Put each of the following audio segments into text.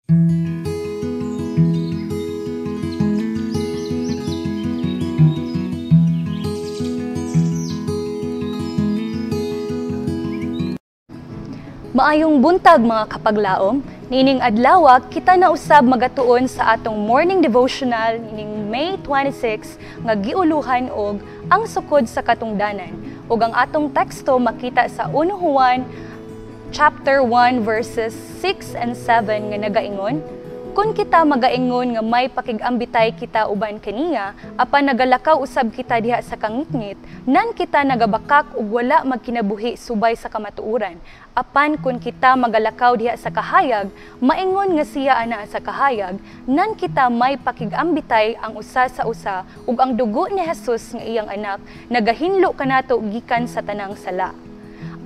Maayong buntag mga kapaglaom, nining adlaw kita na usab magatuon sa atong morning devotional nining May 26 nga giuluhan og ang sukod sa katungdanan. Ug ang atong teksto makita sa 1 Juan chapter 1 verses 6 and 7 nga nagaingon, kung kita magaingon nga may pakigambitay kita uban kaniya, apan nagalakaw usab kita diha sa kangitngit, nan kita nagabakak ug wala magkinabuhi subay sa kamatuoran. Apan kung kita magalakaw diha sa kahayag, maingon nga siya ana sa kahayag, nan kita may pakigambitay ang usa sa usa ug ang dugo ni Jesus nga iyang anak nagahinlo kanato gikan sa tanang sala.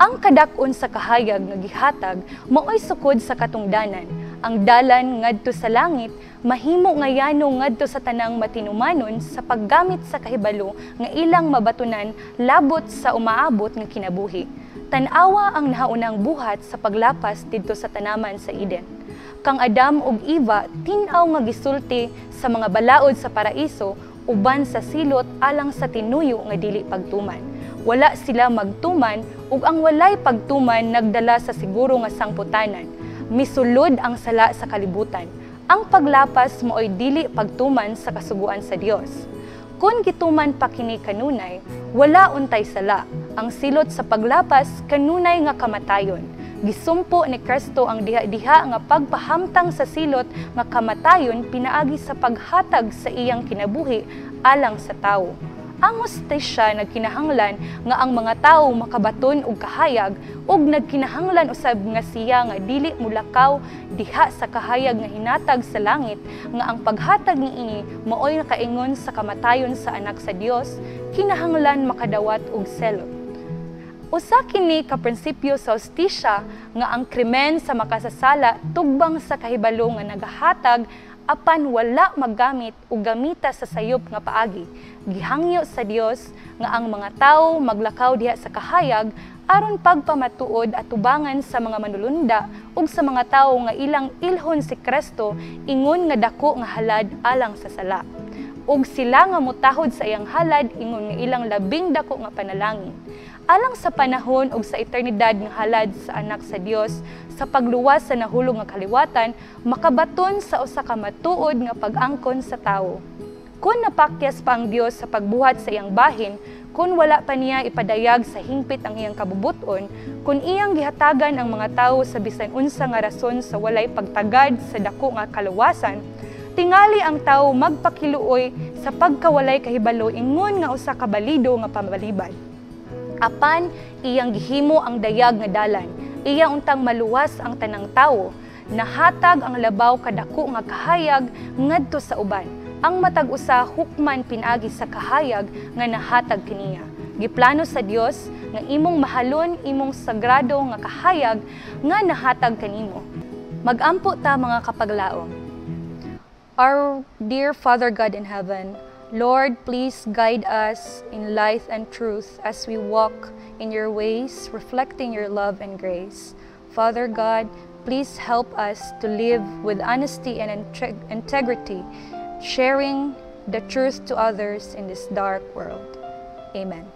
Ang kadak-on sa kahayag nga gihatag maoy sukod sa katungdanan. Ang dalan ngadto sa langit mahimo ngayano ngadto sa tanang matinumanon sa paggamit sa kahibalo nga ilang mabatunan labot sa umaabot nga kinabuhi. Tan-awa ang nahaunang buhat sa paglapas didto sa tanaman sa Eden. Kang Adam ug Eva tin-aw nga gisulti sa mga balaod sa paraiso uban sa silot alang sa tinuyo nga dili pagtuman. Wala sila magtuman ug ang walay pagtuman nagdala sa siguro nga sangputanan. Misulod ang sala sa kalibutan. Ang paglapas mo'y dili pagtuman sa kasuguan sa Dios. Kung gituman pa kini kanunay, wala untay sala. Ang silot sa paglapas kanunay nga kamatayon. Gisumpo ni Kristo ang diha-diha nga pagpahamtang sa silot nga kamatayon pinaagi sa paghatag sa iyang kinabuhi alang sa tawo. Ang hustisya nagkinahanglan nga ang mga tawo makabaton og kahayag ug nagkinahanglan usab nga siya nga dili mulakaw diha sa kahayag nga hinatag sa langit nga ang paghatag niini maoy nakaingon sa kamatayon sa anak sa Dios, kinahanglan makadawat og selot. Usa kini ka prinsipyo sa hustisya nga ang krimen sa makasasala tugbang sa kahibalo nga nagahatag apan wala maggamit o gamita sa sayop nga paagi. Gihangyo sa Dios nga ang mga tawo maglakaw diha sa kahayag aron pagpamatuod at tubangan sa mga manulunda ug sa mga tawo nga ilang ilhon si Kristo ingon nga dako nga halad alang sa sala. Ug sila nga mutahod sa iyang halad ingon nga ilang labing dako nga panalangin. Alang sa panahon ug sa eternidad nga halad sa anak sa Dios sa pagluwas sa nahulog nga kaliwatan, makabaton sa usa ka matuod nga pag-angkon sa tawo. Kung napakyas pa ang Dios sa pagbuhat sa iyang bahin, kung wala pa niya ipadayag sa hingpit ang iyang kabubuton, kung iyang gihatagan ang mga tawo sa bisan unsa nga rason sa walay pagtagad sa dako nga kaluwasan, tingali ang tawo magpakiluoy sa pagkawalay kahibalo ingon nga usa ka balido nga pamalibad. Apan iyang gihimo ang dayag nga dalan, iya untang maluwas ang tanang tawo, nahatag ang labaw kadako nga kahayag ngadto sa uban. Ang matag usa hukman pinaagi sa kahayag nga nahatag kaniya. Giplano sa Dios nga imong mahalon imong sagrado nga kahayag nga nahatag kanimo. Magampo ta mga kapaglaom. Our dear Father God in heaven, Lord, please guide us in light and truth as we walk in your ways, reflecting your love and grace. Father God, please help us to live with honesty and integrity, sharing the truth to others in this dark world. Amen.